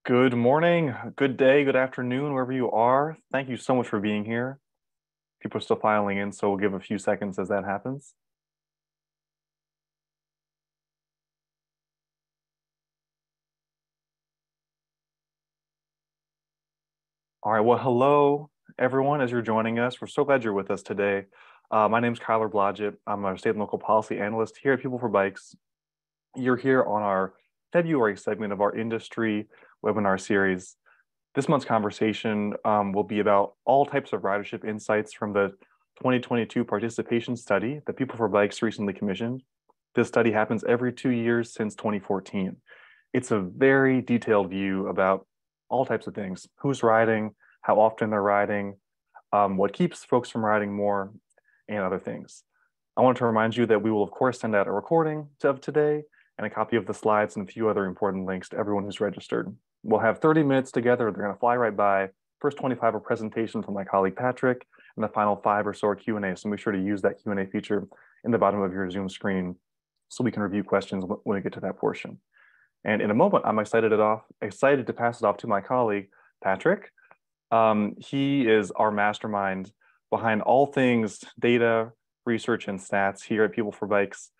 Good morning, good day, good afternoon, wherever you are. Thank you so much for being here. People are still filing in, so we'll give a few seconds as that happens. All right, well, hello, everyone, as you're joining us. We're so glad you're with us today. My name is Kyler Blodgett. I'm a state and local policy analyst here at People for Bikes. You're here on our February segment of our industry webinar series. This month's conversation will be about all types of ridership insights from the 2022 participation study that People for Bikes recently commissioned. This study happens every 2 years since 2014. It's a very detailed view about all types of things: who's riding, how often they're riding, what keeps folks from riding more, and other things. I want to remind you that we will, of course, send out a recording of today and a copy of the slides and a few other important links to everyone who's registered. We'll have 30 minutes together. They're going to fly right by. First 25 are presentation from my colleague Patrick, and the final 5 or so are Q&A. So make sure to use that Q&A feature in the bottom of your Zoom screen so we can review questions when we get to that portion. And in a moment, I'm excited to pass it off to my colleague, Patrick. He is our mastermind behind all things data, research, and stats here at People for Bikes.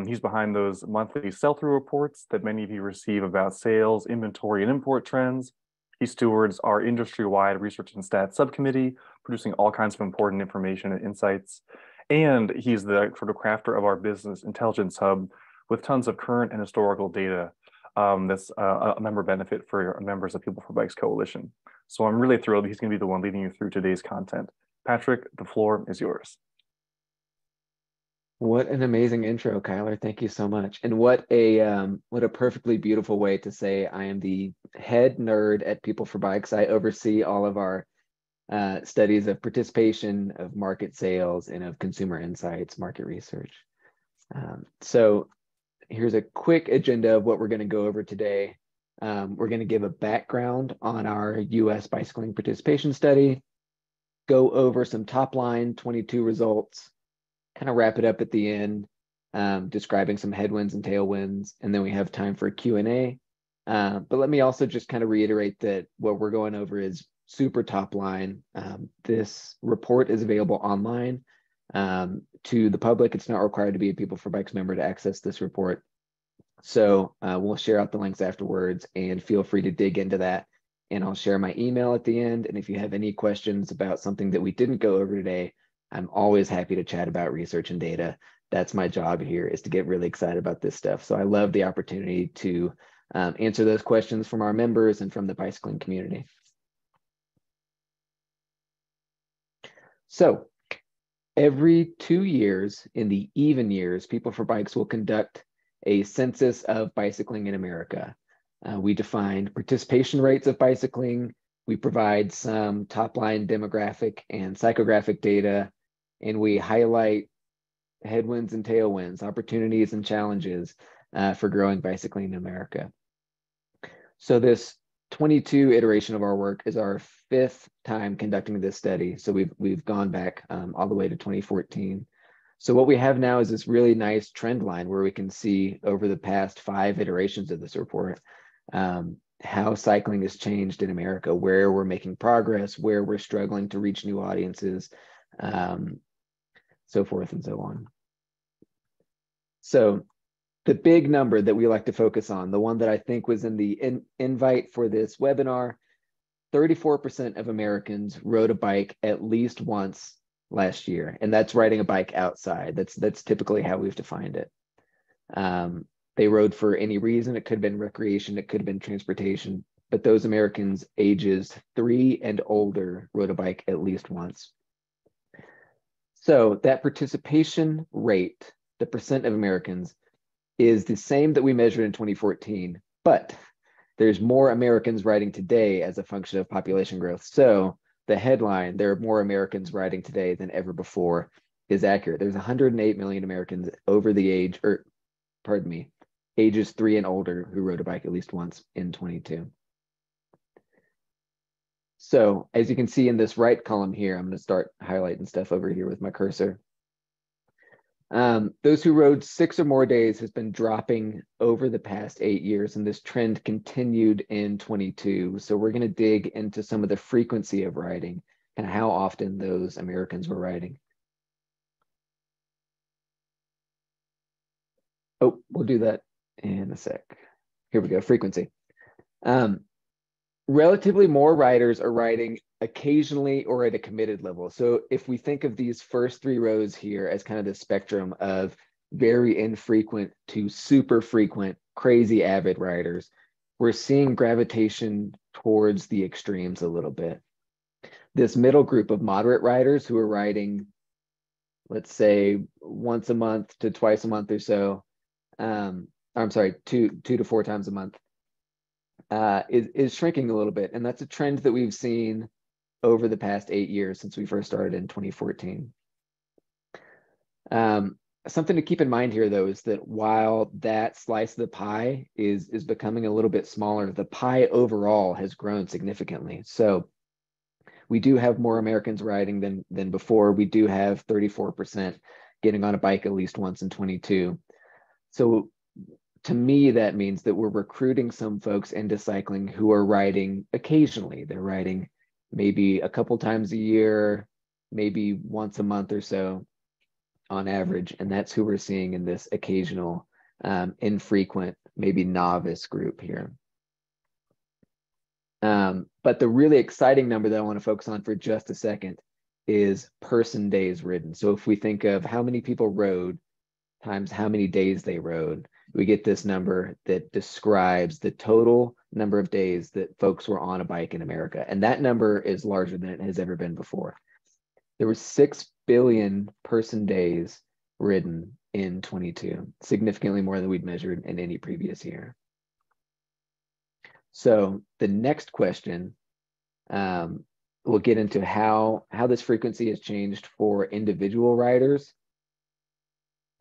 He's behind those monthly sell-through reports that many of you receive about sales, inventory, and import trends. He stewards our industry-wide research and stats subcommittee, producing all kinds of important information and insights. And he's the sort of crafter of our business intelligence hub with tons of current and historical data that's a member benefit for members of People for Bikes Coalition. So I'm really thrilled he's going to be the one leading you through today's content. Patrick, the floor is yours. What an amazing intro, Kyler. Thank you so much. And what a perfectly beautiful way to say I am the head nerd at People for Bikes. I oversee all of our studies of participation, of market sales, and of consumer insights, market research. So here's a quick agenda of what we're going to go over today. We're going to give a background on our US bicycling participation study, go over some top line 22 results, kind of wrap it up at the end, describing some headwinds and tailwinds, and then we have time for Q&A. But let me also just kind of reiterate that what we're going over is super top line. This report is available online to the public. It's not required to be a People for Bikes member to access this report. So we'll share out the links afterwards, and feel free to dig into that. And I'll share my email at the end. And if you have any questions about something that we didn't go over today, I'm always happy to chat about research and data. That's my job here, is to get really excited about this stuff. So I love the opportunity to answer those questions from our members and from the bicycling community. So every 2 years, in the even years, People for Bikes will conduct a census of bicycling in America. We define participation rates of bicycling. We provide some top-line demographic and psychographic data, and we highlight headwinds and tailwinds, opportunities and challenges for growing bicycling in America. So this 22 iteration of our work is our 5th time conducting this study. So we've gone back all the way to 2014. So what we have now is this really nice trend line where we can see over the past 5 iterations of this report how cycling has changed in America, where we're making progress, where we're struggling to reach new audiences, so forth and so on. So the big number that we like to focus on, the one that I think was in the invite for this webinar, 34% of Americans rode a bike at least once last year, and that's riding a bike outside. That's typically how we've defined it. They rode for any reason. It could have been recreation, it could have been transportation, but those Americans ages 3 and older rode a bike at least once. So that participation rate, the percent of Americans, is the same that we measured in 2014, but there's more Americans riding today as a function of population growth. So the headline, there are more Americans riding today than ever before, is accurate. There's 108 million Americans over the age, or pardon me, ages 3 and older who rode a bike at least once in 22. So as you can see in this right column here, I'm going to start highlighting stuff over here with my cursor. Those who rode 6 or more days has been dropping over the past 8 years, and this trend continued in 22. So we're going to dig into some of the frequency of riding and how often those Americans were riding. Oh, we'll do that in a sec. Here we go, frequency. Relatively more riders are riding occasionally or at a committed level. So if we think of these first 3 rows here as kind of the spectrum of very infrequent to super frequent, crazy avid riders, we're seeing gravitation towards the extremes a little bit. This middle group of moderate riders who are riding, let's say, once a month to twice a month or so, I'm sorry, two to 4 times a month, is shrinking a little bit. And that's a trend that we've seen over the past 8 years since we first started in 2014. Something to keep in mind here, though, is that while that slice of the pie is becoming a little bit smaller, the pie overall has grown significantly. So we do have more Americans riding than before. We do have 34% getting on a bike at least once in 22. So to me, that means that we're recruiting some folks into cycling who are riding occasionally. They're riding maybe a couple times a year, maybe once a month or so on average. And that's who we're seeing in this occasional, infrequent, maybe novice group here. But the really exciting number that I want to focus on for just a second is person days ridden. So if we think of how many people rode times how many days they rode, we get this number that describes the total number of days that folks were on a bike in America. And that number is larger than it has ever been before. There were 6 billion person days ridden in 22, significantly more than we'd measured in any previous year. So the next question, we'll get into how this frequency has changed for individual riders.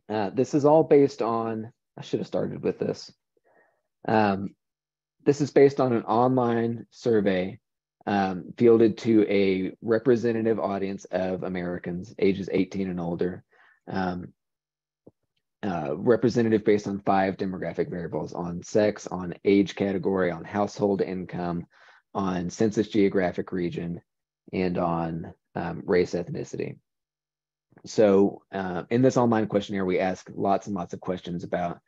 This is all based on, I should have started with this. This is based on an online survey fielded to a representative audience of Americans ages 18 and older. Representative based on 5 demographic variables: on sex, on age category, on household income, on census geographic region, and on race ethnicity. So in this online questionnaire, we ask lots and lots of questions about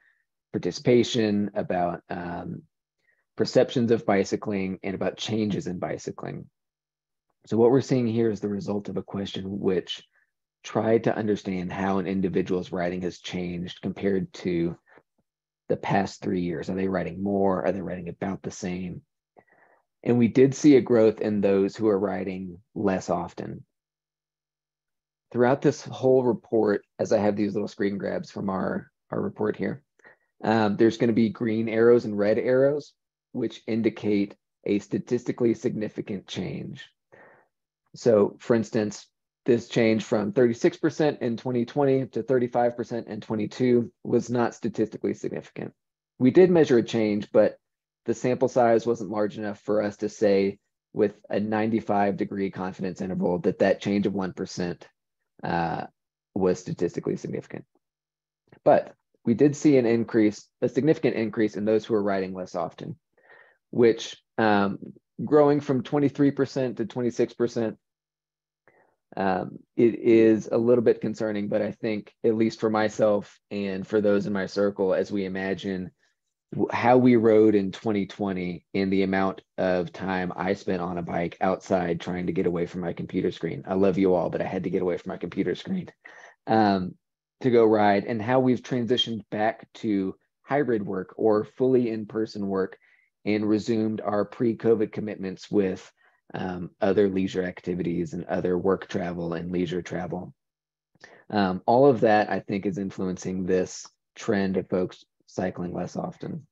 participation, about perceptions of bicycling, and about changes in bicycling. So what we're seeing here is the result of a question which tried to understand how an individual's riding has changed compared to the past 3 years. Are they riding more? Are they riding about the same? And we did see a growth in those who are riding less often. Throughout this whole report, as I have these little screen grabs from our report here, there's going to be green arrows and red arrows, which indicate a statistically significant change. So for instance, this change from 36% in 2020 to 35% in 22 was not statistically significant. We did measure a change, but the sample size wasn't large enough for us to say with a 95-degree confidence interval that change of 1% was statistically significant. But we did see an increase, a significant increase in those who are riding less often, which growing from 23% to 26%, it is a little bit concerning, but I think, at least for myself and for those in my circle, as we imagine how we rode in 2020 and the amount of time I spent on a bike outside trying to get away from my computer screen. I love you all, but I had to get away from my computer screen to go ride, and how we've transitioned back to hybrid work or fully in-person work and resumed our pre-COVID commitments with other leisure activities and other work travel and leisure travel. All of that, I think, is influencing this trend of folks cycling less often.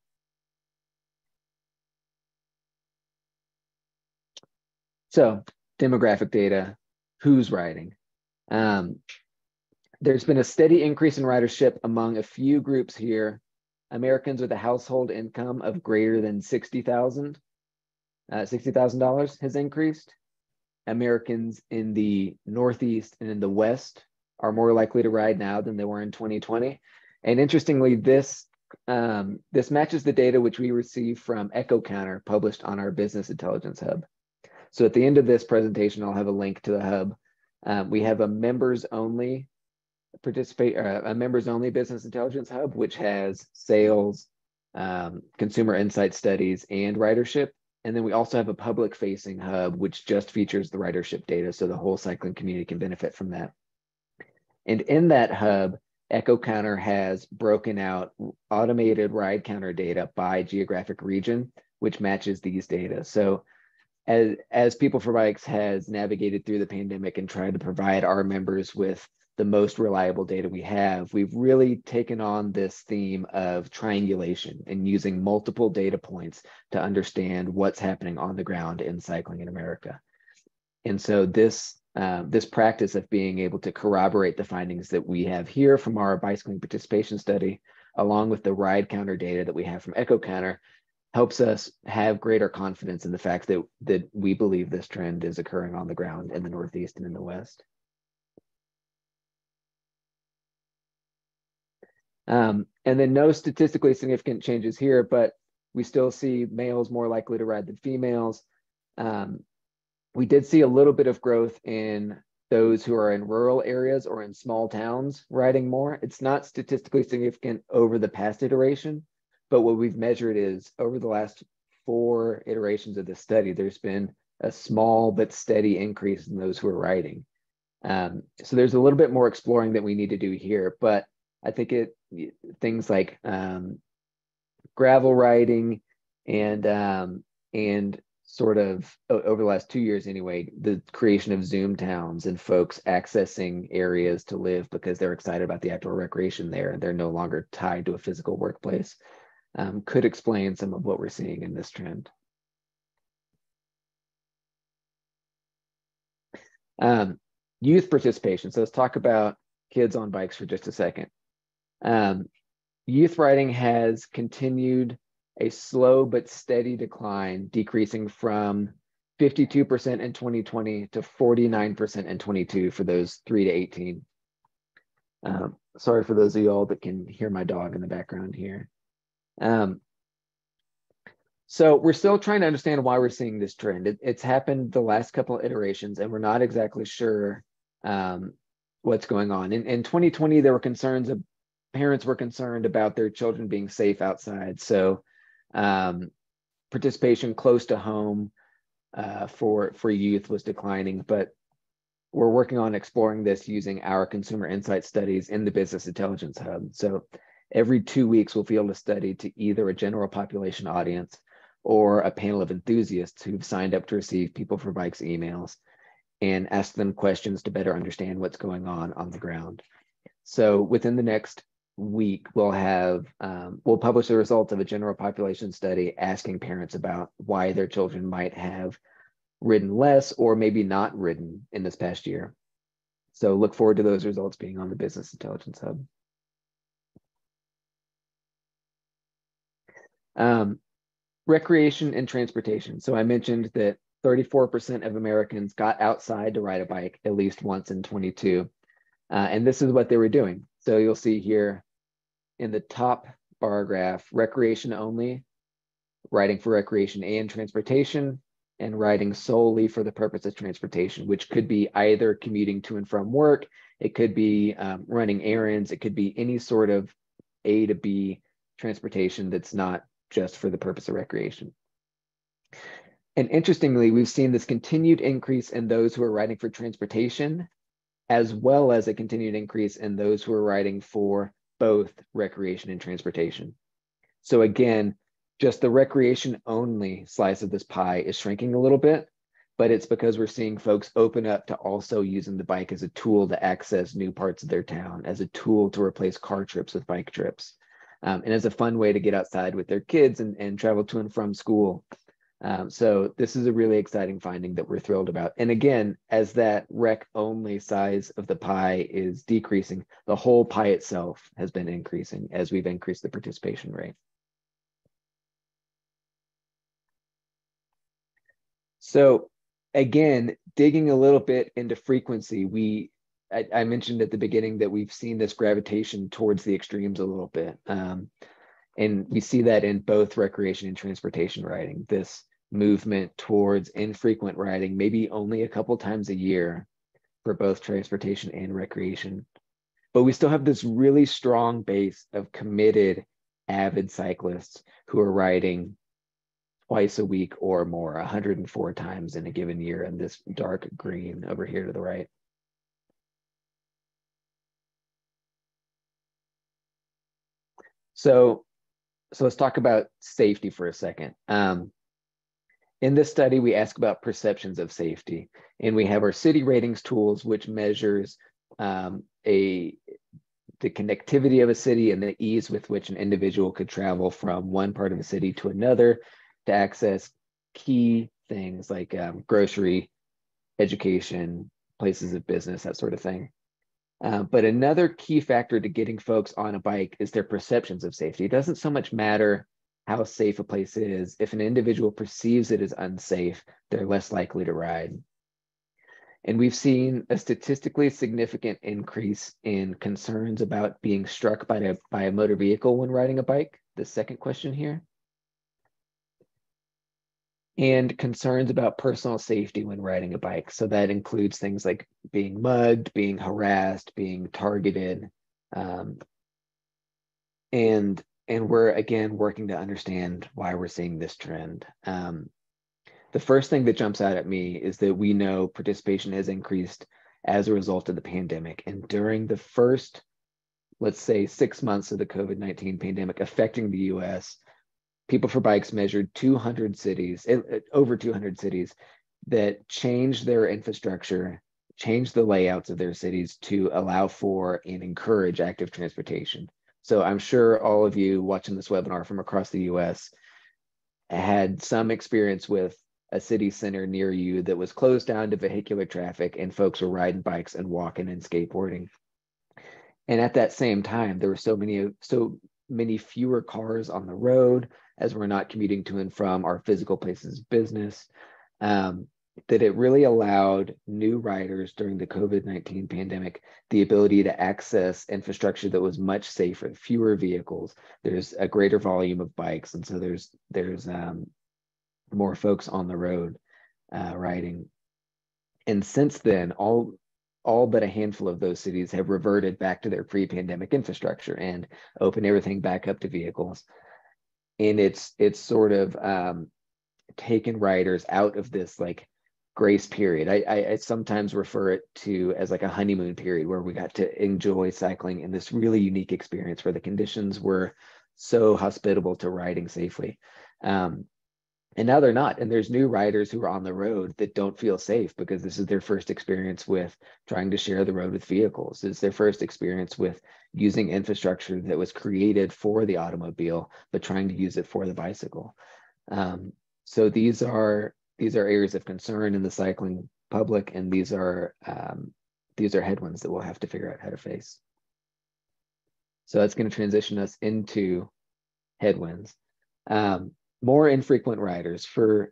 So demographic data, who's riding? There's been a steady increase in ridership among a few groups here. Americans with a household income of greater than $60,000 has increased. Americans in the Northeast and in the West are more likely to ride now than they were in 2020. And interestingly, this matches the data which we receive from Echo Counter, published on our Business Intelligence Hub. So at the end of this presentation, I'll have a link to the hub. We have a members only business intelligence hub, which has sales, consumer insight studies, and ridership. And then we also have a public facing hub, which just features the ridership data, so the whole cycling community can benefit from that. And in that hub, Echo Counter has broken out automated ride counter data by geographic region, which matches these data. So as People4Bikes has navigated through the pandemic and tried to provide our members with the most reliable data we have, we've really taken on this theme of triangulation and using multiple data points to understand what's happening on the ground in cycling in America. And so this practice of being able to corroborate the findings that we have here from our bicycling participation study, along with the ride counter data that we have from Echo Counter, helps us have greater confidence in the fact that we believe this trend is occurring on the ground in the Northeast and in the West. And then no statistically significant changes here, but we still see males more likely to ride than females. We did see a little bit of growth in those who are in rural areas or in small towns riding more. It's not statistically significant over the past iteration, but what we've measured is over the last 4 iterations of this study, there's been a small but steady increase in those who are riding. So there's a little bit more exploring that we need to do here, but I think things like gravel riding and sort of over the last 2 years anyway, the creation of Zoom towns and folks accessing areas to live because they're excited about the outdoor recreation there and they're no longer tied to a physical workplace, could explain some of what we're seeing in this trend. Youth participation. So let's talk about kids on bikes for just a second. Youth riding has continued a slow but steady decline, decreasing from 52% in 2020 to 49% in 22 for those 3 to 18. Sorry for those of y'all that can hear my dog in the background here. So we're still trying to understand why we're seeing this trend. It's happened the last couple of iterations, and we're not exactly sure what's going on. In 2020, there were concerns of parents were concerned about their children being safe outside. So participation close to home for youth was declining, but we're working on exploring this using our consumer insight studies in the Business Intelligence Hub. So every 2 weeks, we'll field a study to either a general population audience or a panel of enthusiasts who've signed up to receive People4Bikes emails and ask them questions to better understand what's going on the ground. So within the next week, we'll publish the results of a general population study asking parents about why their children might have ridden less or maybe not ridden in this past year. So look forward to those results being on the Business Intelligence Hub. Recreation and transportation. So I mentioned that 34% of Americans got outside to ride a bike at least once in 22. And this is what they were doing. So you'll see here in the top bar graph, recreation only, riding for recreation and transportation, and riding solely for the purpose of transportation, which could be either commuting to and from work, it could be running errands, it could be any sort of A to B transportation that's not just for the purpose of recreation. And interestingly, we've seen this continued increase in those who are riding for transportation, as well as a continued increase in those who are riding for both recreation and transportation. So again, just the recreation only slice of this pie is shrinking a little bit, but it's because we're seeing folks open up to also using the bike as a tool to access new parts of their town, as a tool to replace car trips with bike trips, and as a fun way to get outside with their kids and travel to and from school. So this is a really exciting finding that we're thrilled about. And again, as that rec only size of the pie is decreasing, the whole pie itself has been increasing as we've increased the participation rate. So again, digging a little bit into frequency, I mentioned at the beginning that we've seen this gravitation towards the extremes a little bit. And we see that in both recreation and transportation riding, this movement towards infrequent riding, maybe only a couple times a year for both transportation and recreation. But we still have this really strong base of committed, avid cyclists who are riding twice a week or more, 104 times in a given year, in this dark green over here to the right. So let's talk about safety for a second. In this study, we ask about perceptions of safety, and we have our city ratings tools, which measures the connectivity of a city and the ease with which an individual could travel from one part of a city to another to access key things like grocery, education, places of business, that sort of thing. But another key factor to getting folks on a bike is their perceptions of safety. It doesn't so much matter how safe a place is. If an individual perceives it as unsafe, they're less likely to ride. And we've seen a statistically significant increase in concerns about being struck by a motor vehicle when riding a bike, the second question here, and concerns about personal safety when riding a bike. So that includes things like being mugged, being harassed, being targeted. And we're, again, working to understand why we're seeing this trend. The first thing that jumps out at me is that we know participation has increased as a result of the pandemic. And during the first, let's say, 6 months of the COVID-19 pandemic affecting the US, PeopleForBikes measured 200 cities, over 200 cities, that changed their infrastructure, changed the layouts of their cities to allow for and encourage active transportation. So I'm sure all of you watching this webinar from across the US had some experience with a city center near you that was closed down to vehicular traffic and folks were riding bikes and walking and skateboarding. And at that same time, there were so many fewer cars on the road as we're not commuting to and from our physical places of business, that it really allowed new riders during the COVID-19 pandemic the ability to access infrastructure that was much safer, fewer vehicles. There's a greater volume of bikes, and so there's more folks on the road riding. And since then, all but a handful of those cities have reverted back to their pre-pandemic infrastructure and opened everything back up to vehicles. And it's sort of taken riders out of this like grace period. I sometimes refer it to as like a honeymoon period where we got to enjoy cycling in this really unique experience where the conditions were so hospitable to riding safely. And now they're not. And there's new riders who are on the road that don't feel safe because this is their first experience with trying to share the road with vehicles. It's their first experience with using infrastructure that was created for the automobile, but trying to use it for the bicycle. So these are areas of concern in the cycling public, and these are headwinds that we'll have to figure out how to face. So that's going to transition us into headwinds. More infrequent riders. For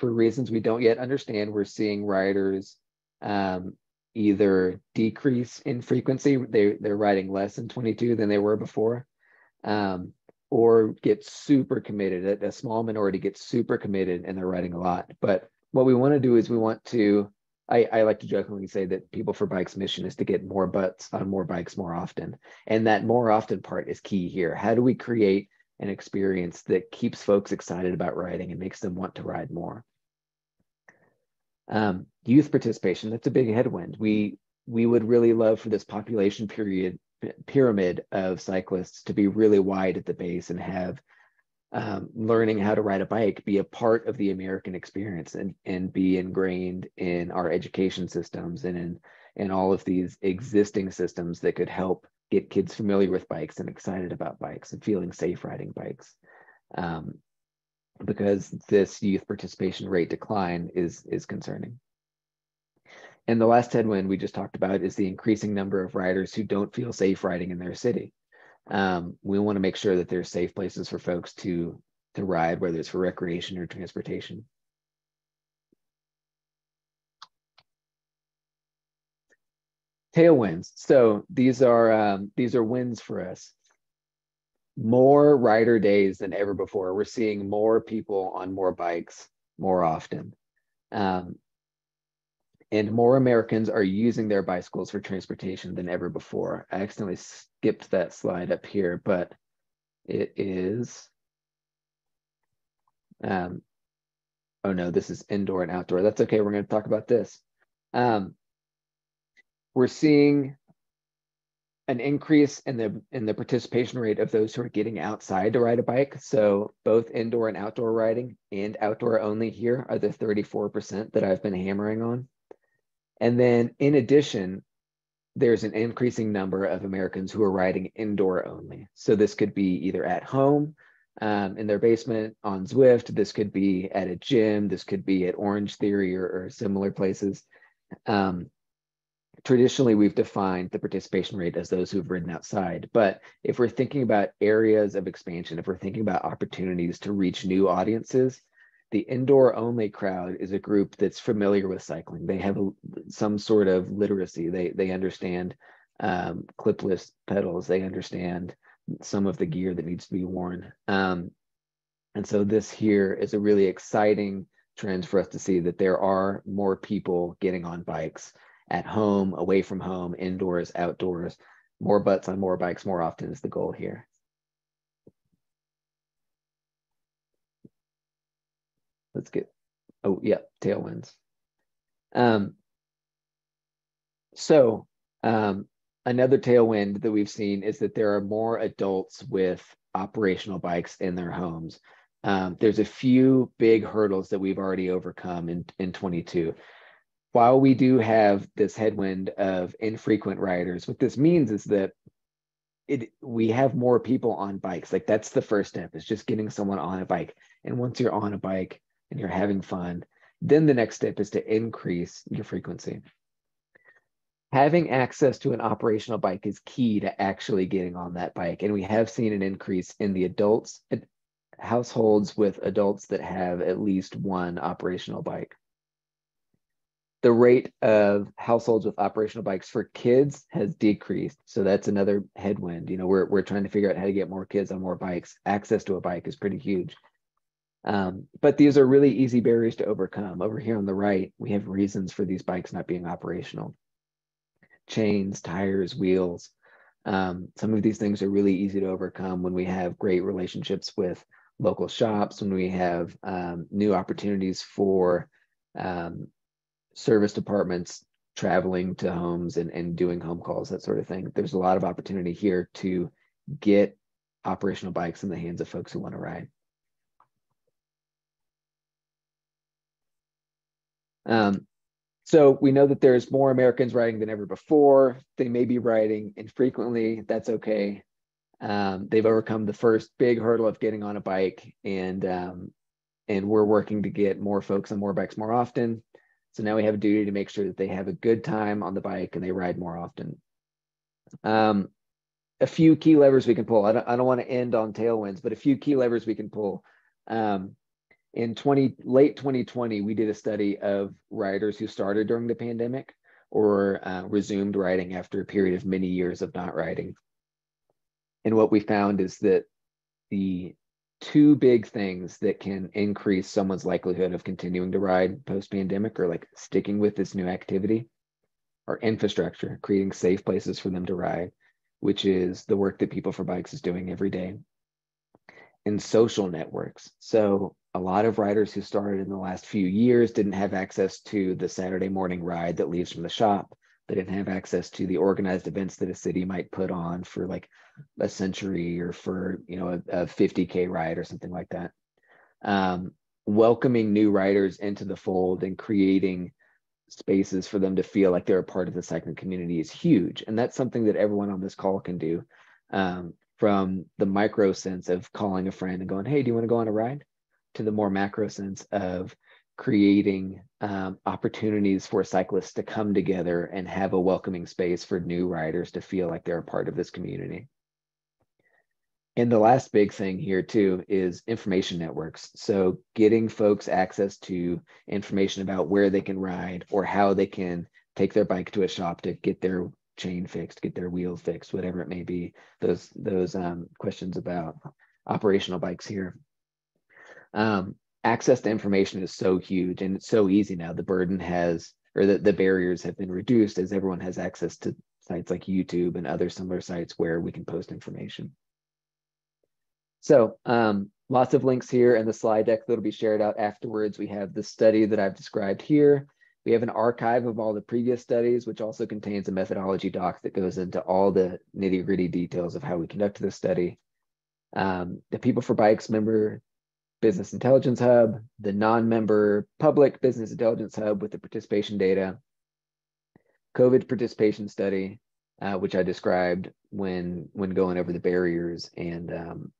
reasons we don't yet understand, we're seeing riders either decrease in frequency, they're riding less in 22 than they were before, or get super committed. A small minority gets super committed and they're riding a lot. But what we want to do is we want to, I like to jokingly say that PeopleForBikes' mission is to get more butts on more bikes more often. And that more often part is key here. How do we create an experience that keeps folks excited about riding and makes them want to ride more? Youth participation, that's a big headwind. We would really love for this population pyramid of cyclists to be really wide at the base and have learning how to ride a bike be a part of the American experience and be ingrained in our education systems and in all of these existing systems that could help get kids familiar with bikes and excited about bikes and feeling safe riding bikes. Because this youth participation rate decline is concerning. And the last headwind we just talked about is the increasing number of riders who don't feel safe riding in their city. We want to make sure that there's safe places for folks to ride, whether it's for recreation or transportation. Tailwinds. So these are wins for us. More rider days than ever before. We're seeing more people on more bikes more often. Um, and more Americans are using their bicycles for transportation than ever before. I accidentally skipped that slide up here, but it is, oh no, this is indoor and outdoor. That's okay, we're gonna talk about this. We're seeing an increase in the participation rate of those who are getting outside to ride a bike. So both indoor and outdoor riding, and outdoor only here are the 34% that I've been hammering on. And then in addition, there's an increasing number of Americans who are riding indoor only. So this could be either at home, in their basement on Zwift. This could be at a gym. This could be at Orange Theory or similar places. Traditionally, we've defined the participation rate as those who've ridden outside. But if we're thinking about areas of expansion, if we're thinking about opportunities to reach new audiences, the indoor only crowd is a group that's familiar with cycling. They have some sort of literacy. They understand clipless pedals. They understand some of the gear that needs to be worn. And so this here is a really exciting trend for us to see, that there are more people getting on bikes at home, away from home, indoors, outdoors. More butts on more bikes more often is the goal here. Let's get, oh yeah, tailwinds. Another tailwind that we've seen is that there are more adults with operational bikes in their homes. There's a few big hurdles that we've already overcome in 22. While we do have this headwind of infrequent riders, what this means is that we have more people on bikes. Like, that's the first step, is just getting someone on a bike. And once you're on a bike and you're having fun, then the next step is to increase your frequency. Having access to an operational bike is key to actually getting on that bike. And we have seen an increase in the adults, households with adults that have at least one operational bike. The rate of households with operational bikes for kids has decreased. So that's another headwind. You know, we're trying to figure out how to get more kids on more bikes. Access to a bike is pretty huge. But these are really easy barriers to overcome. Over here on the right, we have reasons for these bikes not being operational. Chains, tires, wheels. Some of these things are really easy to overcome when we have great relationships with local shops, when we have new opportunities for service departments traveling to homes and doing home calls, that sort of thing. There's a lot of opportunity here to get operational bikes in the hands of folks who want to ride. So we know that there's more Americans riding than ever before. They may be riding infrequently. That's okay. They've overcome the first big hurdle of getting on a bike, and we're working to get more folks on more bikes more often. So now we have a duty to make sure that they have a good time on the bike and they ride more often. A few key levers we can pull. I don't want to end on tailwinds, but a few key levers we can pull. In late 2020, we did a study of riders who started during the pandemic or resumed riding after a period of many years of not riding. And what we found is that the two big things that can increase someone's likelihood of continuing to ride post-pandemic, or like sticking with this new activity, are infrastructure, creating safe places for them to ride, which is the work that PeopleForBikes is doing every day, and social networks. So a lot of riders who started in the last few years didn't have access to the Saturday morning ride that leaves from the shop. They didn't have access to the organized events that a city might put on for like a century, or for, you know, a 50K ride or something like that. Welcoming new riders into the fold and creating spaces for them to feel like they're a part of the cycling community is huge. And that's something that everyone on this call can do, from the micro sense of calling a friend and going, hey, do you want to go on a ride? To the more macro sense of creating opportunities for cyclists to come together and have a welcoming space for new riders to feel like they're a part of this community. And the last big thing here too is information networks. So getting folks access to information about where they can ride or how they can take their bike to a shop to get their chain fixed, get their wheel fixed, whatever it may be. Those questions about operational bikes here. Access to information is so huge, and it's so easy now. The burden has, or the barriers have been reduced as everyone has access to sites like YouTube and other similar sites where we can post information. So lots of links here in the slide deck that'll be shared out afterwards. We have the study that I've described here. We have an archive of all the previous studies, which also contains a methodology doc that goes into all the nitty-gritty details of how we conduct this study. The PeopleForBikes member Business Intelligence Hub, the non-member public Business Intelligence Hub with the participation data, COVID participation study, which I described when going over the barriers, and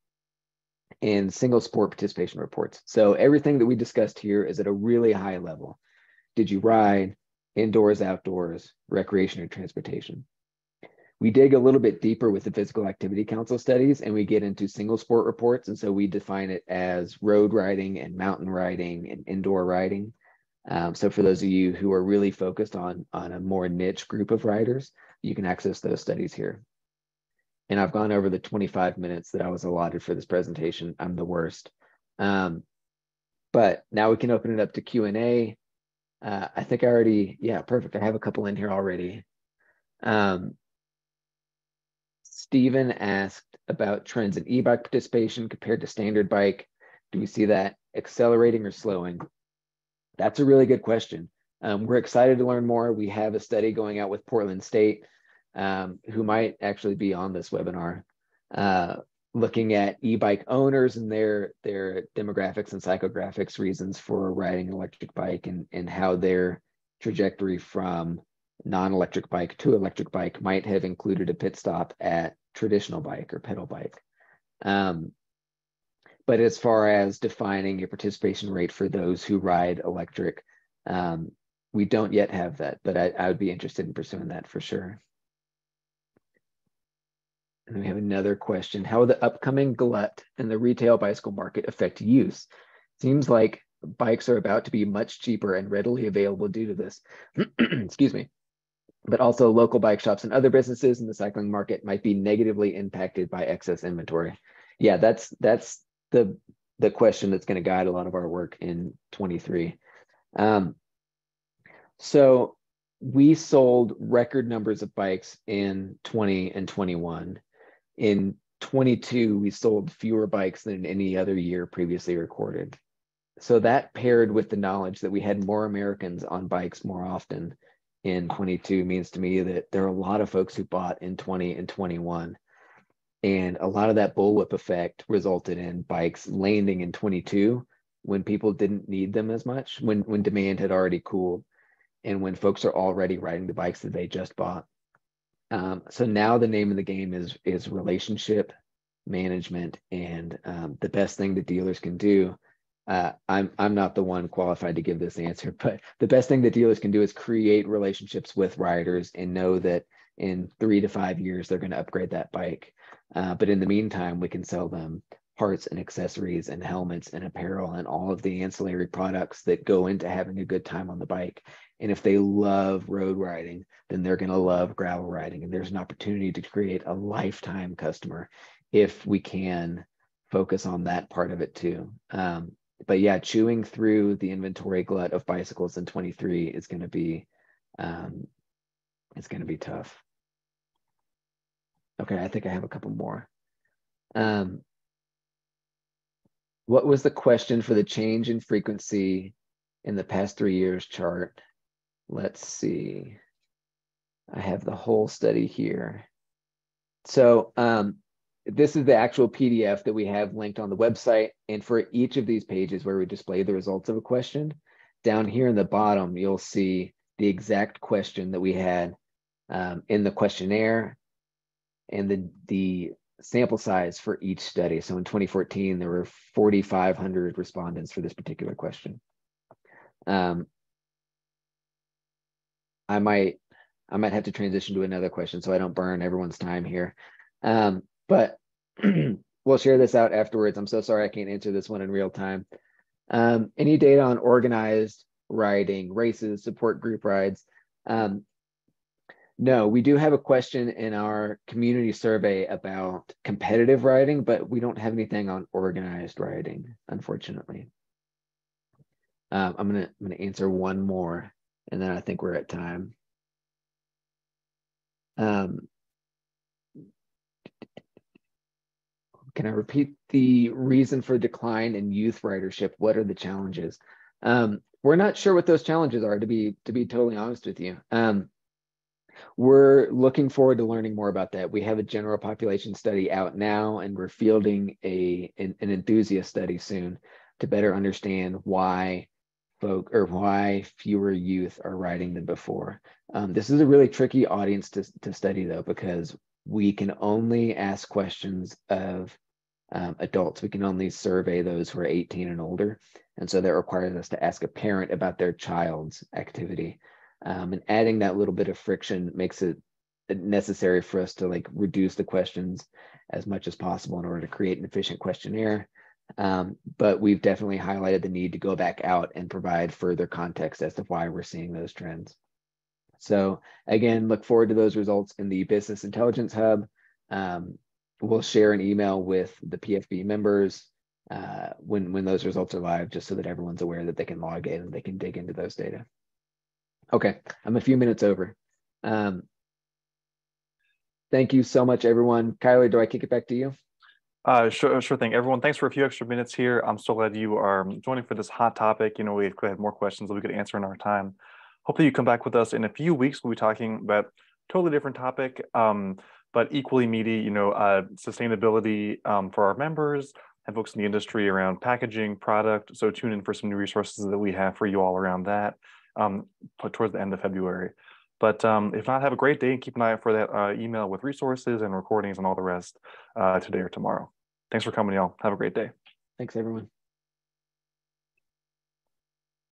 single sport participation reports. So everything that we discussed here is at a really high level. Did you ride? Indoors, outdoors, recreation, or transportation? We dig a little bit deeper with the Physical Activity Council studies, and we get into single sport reports. And so we define it as road riding and mountain riding and indoor riding. So for those of you who are really focused on a more niche group of riders, you can access those studies here. And I've gone over the 25 minutes that I was allotted for this presentation. I'm the worst. But now we can open it up to Q&A. I think I already, yeah, perfect. I have a couple in here already. Stephen asked about trends in e-bike participation compared to standard bike. Do we see that accelerating or slowing? That's a really good question. We're excited to learn more. We have a study going out with Portland State, who might actually be on this webinar, looking at e-bike owners and their demographics and psychographics reasons for riding an electric bike, and how their trajectory from non-electric bike to electric bike might have included a pit stop at traditional bike or pedal bike. But as far as defining a participation rate for those who ride electric, we don't yet have that, but I would be interested in pursuing that for sure. And we have another question. How will the upcoming glut in the retail bicycle market affect use? Seems like bikes are about to be much cheaper and readily available due to this. Excuse me. But also local bike shops and other businesses in the cycling market might be negatively impacted by excess inventory. Yeah, that's the question that's going to guide a lot of our work in 23. So we sold record numbers of bikes in 20 and 21. In 22, we sold fewer bikes than any other year previously recorded. So that, paired with the knowledge that we had more Americans on bikes more often in 22, means to me that there are a lot of folks who bought in 20 and 21. And a lot of that bullwhip effect resulted in bikes landing in 22 when people didn't need them as much, when demand had already cooled, and when folks are already riding the bikes that they just bought. So now the name of the game is relationship management, and the best thing that dealers can do. I'm not the one qualified to give this answer, but the best thing that dealers can do is create relationships with riders and know that in 3 to 5 years they're going to upgrade that bike. But in the meantime, we can sell them parts and accessories and helmets and apparel and all of the ancillary products that go into having a good time on the bike. And if they love road riding, then they're going to love gravel riding. And there's an opportunity to create a lifetime customer if we can focus on that part of it too. But yeah, chewing through the inventory glut of bicycles in 23 is going to be, it's going to be tough. Okay, I think I have a couple more. What was the question for the change in frequency in the past 3 years chart? Let's see. I have the whole study here. So this is the actual PDF that we have linked on the website. And for each of these pages where we display the results of a question, down here in the bottom, you'll see the exact question that we had in the questionnaire and the sample size for each study. So in 2014, there were 4,500 respondents for this particular question. I might have to transition to another question so I don't burn everyone's time here. But we'll share this out afterwards. I'm so sorry I can't answer this one in real time. Any data on organized riding, races, support group rides? No, we do have a question in our community survey about competitive riding, but we don't have anything on organized riding, unfortunately. I'm gonna answer one more, and then I think we're at time. Can I repeat the reason for decline in youth ridership? What are the challenges? We're not sure what those challenges are, to be totally honest with you. We're looking forward to learning more about that. We have a general population study out now, and we're fielding an enthusiast study soon to better understand why fewer youth are riding than before. This is a really tricky audience to study, though, because we can only ask questions of adults. We can only survey those who are 18 and older. And so that requires us to ask a parent about their child's activity. And adding that little bit of friction makes it necessary for us to like reduce the questions as much as possible in order to create an efficient questionnaire. But we've definitely highlighted the need to go back out and provide further context as to why we're seeing those trends. So again, look forward to those results in the Business Intelligence Hub. We'll share an email with the PFB members when those results are live, just so that everyone's aware that they can log in and they can dig into those data. Okay, I'm a few minutes over. Thank you so much, everyone. Kyler, do I kick it back to you? Sure thing. Everyone, thanks for a few extra minutes here. I'm so glad you are joining for this hot topic. You know, we've had more questions that we could answer in our time. Hopefully you come back with us in a few weeks. We'll be talking about a totally different topic, but equally meaty, you know, sustainability for our members and folks in the industry around packaging, product. So tune in for some new resources that we have for you all around that towards the end of February. But if not, have a great day and keep an eye out for that email with resources and recordings and all the rest today or tomorrow. Thanks for coming, y'all. Have a great day. Thanks, everyone.